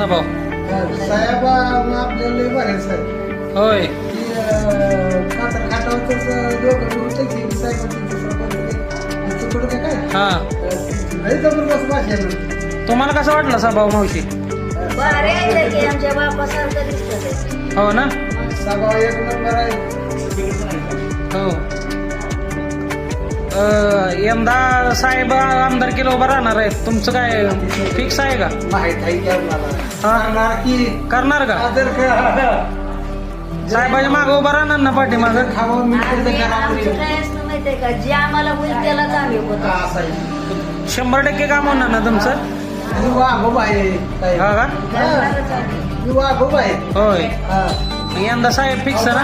स्वभाव? साहेब आपल्याला लय बरे साहेब. होय. खाटावरच दोघं गुरुच की साहेबांचं तुकडं काय हा. लय जबरदस्त भाषा आहे. तुम्हाला कसं वाटलं स्वभाव मावशी? बरे आहे की आमच्या बापासारखं दिसतं. हो ना. स्वभाव एक नंबर आहे. हो. यंदा साहेब आमदारकीला उभा राहणार आहे, तुमचं काय फिक्स आहे का? माहित आहे की आम्हाला की करणार का? आदर साहेबाच्या मागे उभा राहणार ना पाठीमागं? खावं मिळतं आमचं काय असतं माहितीये का, जे आम्हाला होईल त्यालाच आम्ही होतो. 100% काम होणार ना तुमचं? युवा खूप आहे. हा का? करणारच आम्ही. युवा खूप आहे. होय. यंदा साहेब फिक्स ना?